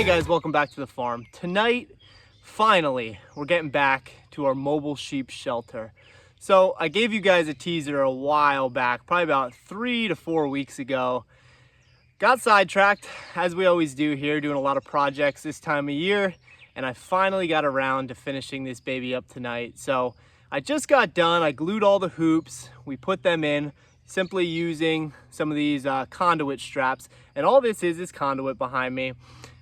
Hey guys, welcome back to the farm. Tonight, finally, we're getting back to our mobile sheep shelter. So I gave you guys a teaser a while back, probably about 3 to 4 weeks ago. Got sidetracked, as we always do here, doing a lot of projects this time of year, and I finally got around to finishing this baby up tonight. So I just got done, I glued all the hoops, we put them in, simply using some of these conduit straps, and all this is conduit behind me.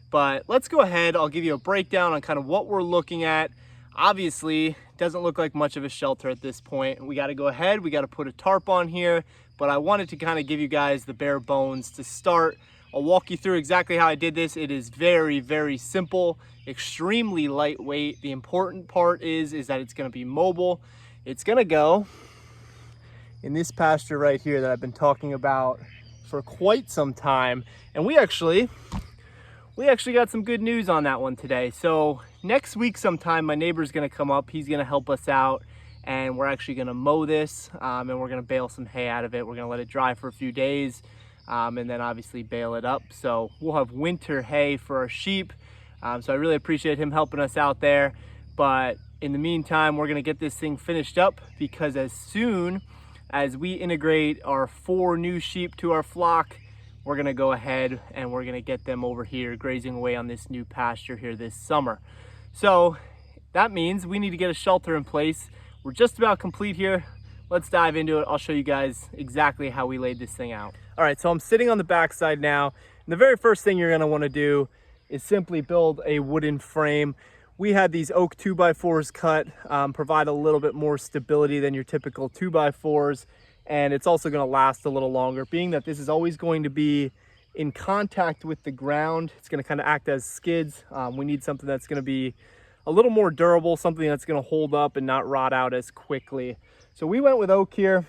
But let's go ahead, I'll give you a breakdown on kind of what we're looking at. Obviously, doesn't look like much of a shelter at this point. We gotta go ahead, we gotta put a tarp on here, but I wanted to kind of give you guys the bare bones to start. I'll walk you through exactly how I did this. It is very, very simple, extremely lightweight. The important part is that it's gonna be mobile. It's gonna go in this pasture right here that I've been talking about for quite some time. And we actually got some good news on that one today. So next week sometime, my neighbor's gonna come up. He's gonna help us out, and we're actually gonna mow this, and we're gonna bale some hay out of it. We're gonna let it dry for a few days, and then obviously bale it up. So we'll have winter hay for our sheep. So I really appreciate him helping us out there. But in the meantime, we're gonna get this thing finished up, because as soon as we integrate our 4 new sheep to our flock, we're gonna go ahead and we're gonna get them over here grazing away on this new pasture here this summer. So that means we need to get a shelter in place. We're just about complete here. Let's dive into it. I'll show you guys exactly how we laid this thing out. All right, so I'm sitting on the backside now. And the very first thing you're gonna wanna do is simply build a wooden frame. We had these oak 2x4s cut, provide a little bit more stability than your typical 2x4s. And it's also going to last a little longer, being that this is always going to be in contact with the ground. It's going to kind of act as skids. We need something that's going to be a little more durable, something that's going to hold up and not rot out as quickly. So we went with oak here.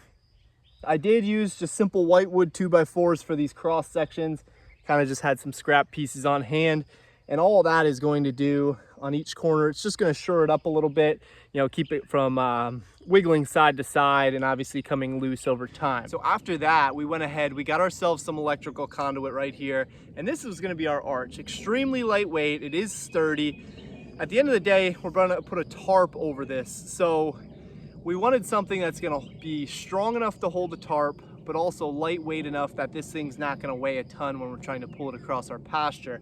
I did use just simple whitewood 2x4s for these cross sections. Kind of just had some scrap pieces on hand. And all that is going to do on each corner, it's just going to shore it up a little bit, you know, keep it from wiggling side to side and obviously coming loose over time. So after that, we went ahead, we got ourselves some electrical conduit right here, and this is going to be our arch. Extremely lightweight, it is sturdy. At the end of the day, we're going to put a tarp over this. So we wanted something that's going to be strong enough to hold the tarp, but also lightweight enough that this thing's not going to weigh a ton when we're trying to pull it across our pasture.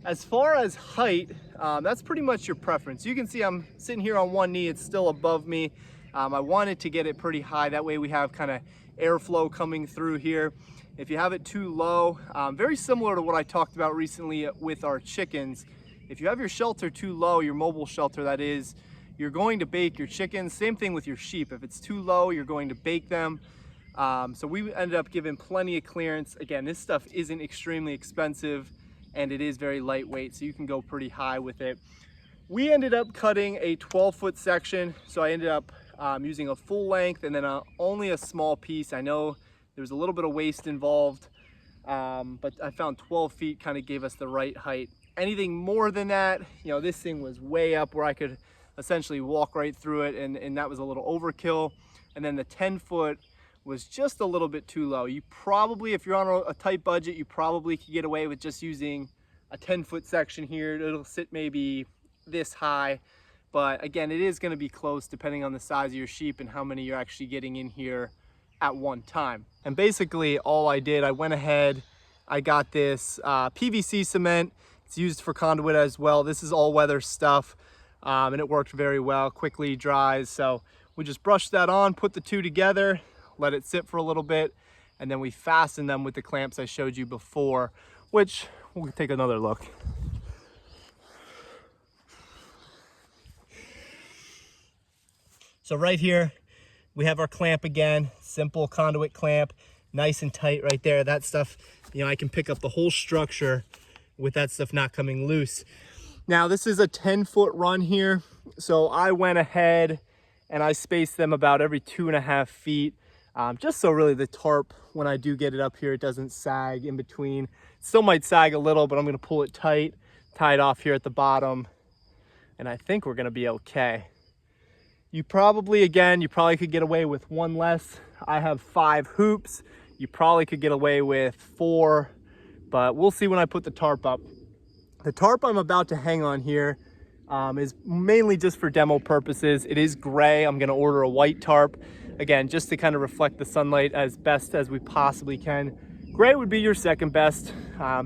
As far as height, that's pretty much your preference. You can see I'm sitting here on one knee, it's still above me. I wanted to get it pretty high, that way we have kind of airflow coming through here. If you have it too low, very similar to what I talked about recently with our chickens. If you have your shelter too low, your mobile shelter that is, you're going to bake your chickens. Same thing with your sheep. If it's too low, you're going to bake them. So we ended up giving plenty of clearance. Again, this stuff isn't extremely expensive, and it is very lightweight, so you can go pretty high with it. We ended up cutting a 12-foot section, so I ended up using a full length and then only a small piece. I know there's a little bit of waste involved, but I found 12 feet kind of gave us the right height. Anything more than that, you know, this thing was way up where I could essentially walk right through it, and that was a little overkill. And then the 10-foot was just a little bit too low. You probably, if you're on a tight budget, you probably could get away with just using a 10-foot section here. It'll sit maybe this high, but again, it is going to be close depending on the size of your sheep and how many you're actually getting in here at one time. And basically all I did, I went ahead, I got this PVC cement. It's used for conduit as well. This is all weather stuff, and it worked very well, quickly dries. So we just brushed that on, put the two together, let it sit for a little bit, and then we fasten them with the clamps I showed you before, which we'll take another look. So right here, we have our clamp again, simple conduit clamp, nice and tight right there. That stuff, you know, I can pick up the whole structure with that stuff not coming loose. Now this is a 10-foot run here, so I went ahead and I spaced them about every 2.5 feet. Just so really the tarp, when I do get it up here, it doesn't sag in between. It still might sag a little, but I'm gonna pull it tight, tie it off here at the bottom, and I think we're gonna be okay. You probably could get away with one less. I have 5 hoops. You probably could get away with 4, but we'll see when I put the tarp up. The tarp I'm about to hang on here is mainly just for demo purposes. It is gray. I'm gonna order a white tarp, again, just to kind of reflect the sunlight as best as we possibly can. Gray would be your second best.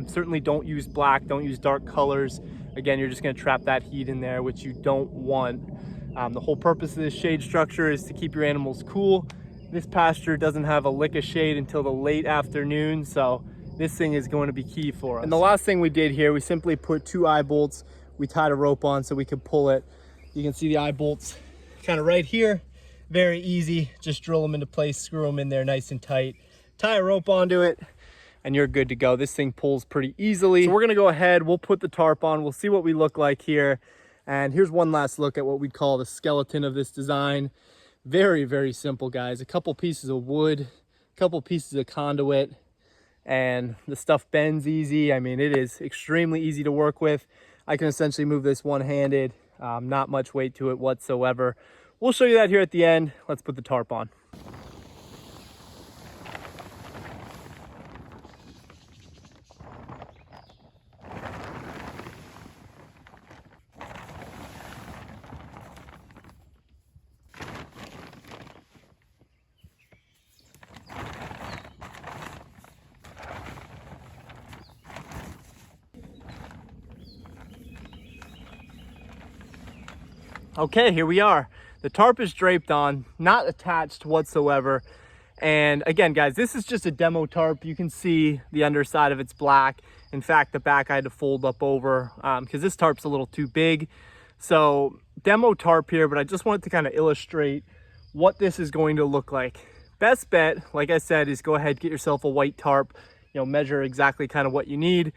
Certainly don't use black, don't use dark colors. Again, you're just gonna trap that heat in there, which you don't want. The whole purpose of this shade structure is to keep your animals cool. This pasture doesn't have a lick of shade until the late afternoon, so this thing is going to be key for us. And the last thing we did here, we simply put 2 eye bolts. We tied a rope on so we could pull it. You can see the eye bolts kind of right here. Very easy, just drill them into place, screw them in there nice and tight. Tie a rope onto it, and you're good to go. This thing pulls pretty easily. So we're gonna go ahead, we'll put the tarp on, we'll see what we look like here. And here's one last look at what we'd call the skeleton of this design. Very, very simple, guys. A couple pieces of wood, a couple pieces of conduit, and the stuff bends easy. I mean, it is extremely easy to work with. I can essentially move this one-handed, not much weight to it whatsoever. We'll show you that here at the end. Let's put the tarp on. Okay, here we are. The tarp is draped on, not attached whatsoever. And again, guys, this is just a demo tarp. You can see the underside of it's black. In fact, the back I had to fold up over because this tarp's a little too big. So demo tarp here, but I just wanted to kind of illustrate what this is going to look like. Best bet, like I said, is go ahead, get yourself a white tarp, measure exactly kind of what you need.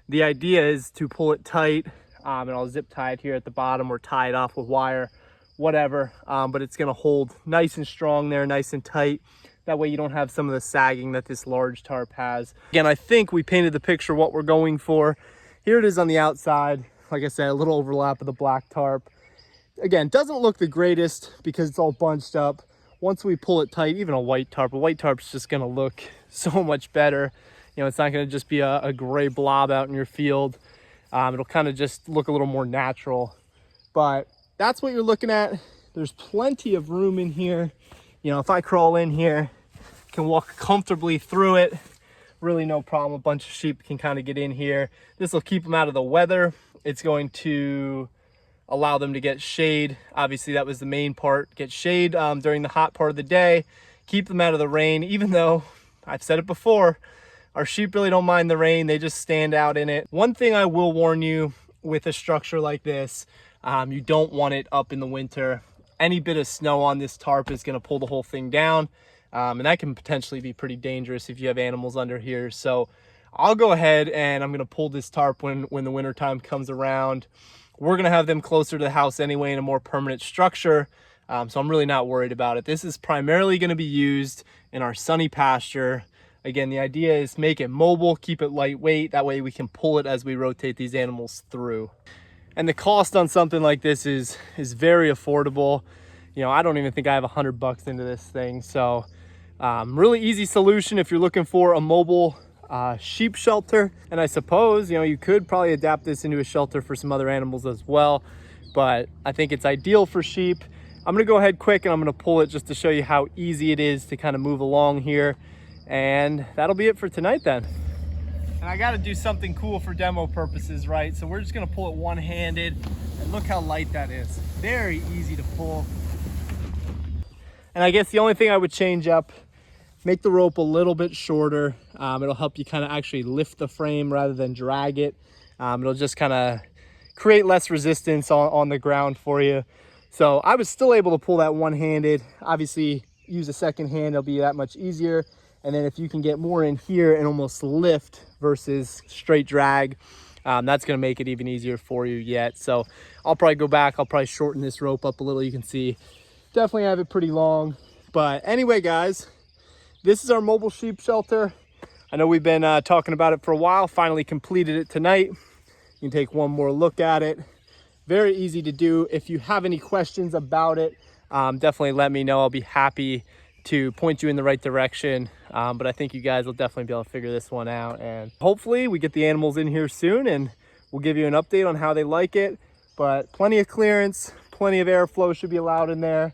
The idea is to pull it tight. And I'll zip tie it here at the bottom or tie it off with wire, whatever. But it's gonna hold nice and strong there, nice and tight. That way you don't have some of the sagging that this large tarp has. Again, I think we painted the picture what we're going for. Here it is on the outside. Like I said, a little overlap of the black tarp. Again, doesn't look the greatest because it's all bunched up. Once we pull it tight, even a white tarp's just gonna look so much better. It's not gonna just be a gray blob out in your field. It'll kind of just look a little more natural, but that's what you're looking at. There's plenty of room in here. If I crawl in here, can walk comfortably through it. Really no problem. A bunch of sheep can kind of get in here. This will keep them out of the weather. It's going to allow them to get shade. Obviously that was the main part, get shade during the hot part of the day, keep them out of the rain, even though I've said it before, our sheep really don't mind the rain. They just stand out in it. One thing I will warn you with a structure like this, you don't want it up in the winter. Any bit of snow on this tarp is gonna pull the whole thing down. And that can potentially be pretty dangerous if you have animals under here. So I'll go ahead and I'm gonna pull this tarp when the winter time comes around. We're gonna have them closer to the house anyway in a more permanent structure. So I'm really not worried about it. This is primarily gonna be used in our sunny pasture. Again, the idea is make it mobile, keep it lightweight. That way we can pull it as we rotate these animals through. And the cost on something like this is very affordable. I don't even think I have $100 into this thing. So really easy solution if you're looking for a mobile sheep shelter. And I suppose, you could probably adapt this into a shelter for some other animals as well. But I think it's ideal for sheep. I'm gonna go ahead quick and I'm gonna pull it just to show you how easy it is to kind of move along here. And that'll be it for tonight then. And I got to do something cool for demo purposes, right? So we're just going to pull it one-handed, and look how light that is. Very easy to pull. And I guess the only thing I would change up, make the rope a little bit shorter. It'll help you kind of actually lift the frame rather than drag it. It'll just kind of create less resistance on the ground for you. So I was still able to pull that one-handed. Obviously, use a second hand, it'll be that much easier. And then if you can get more in here and almost lift versus straight drag, that's gonna make it even easier for you yet. So I'll probably go back, I'll probably shorten this rope up a little. You can see, definitely have it pretty long. But anyway, guys, this is our mobile sheep shelter. I know we've been talking about it for a while, finally completed it tonight. You can take one more look at it. Very easy to do. If you have any questions about it, definitely let me know. I'll be happy to point you in the right direction. But I think you guys will definitely be able to figure this one out, and hopefully we get the animals in here soon and we'll give you an update on how they like it. But plenty of clearance, plenty of airflow should be allowed in there.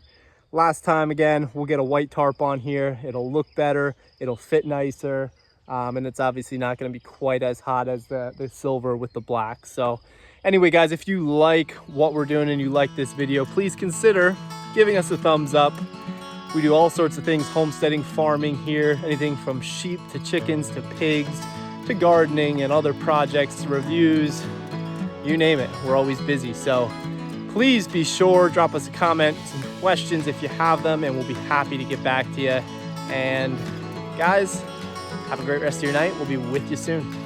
Last time, again, we'll get a white tarp on here. It'll look better, it'll fit nicer, and it's obviously not going to be quite as hot as the silver with the black. So anyway, guys, if you like what we're doing and you like this video, please consider giving us a thumbs up. We do all sorts of things, homesteading, farming here, anything from sheep to chickens to pigs to gardening and other projects, reviews, you name it. We're always busy. So please be sure, drop us a comment, some questions if you have them, and we'll be happy to get back to you. And guys, have a great rest of your night. We'll be with you soon.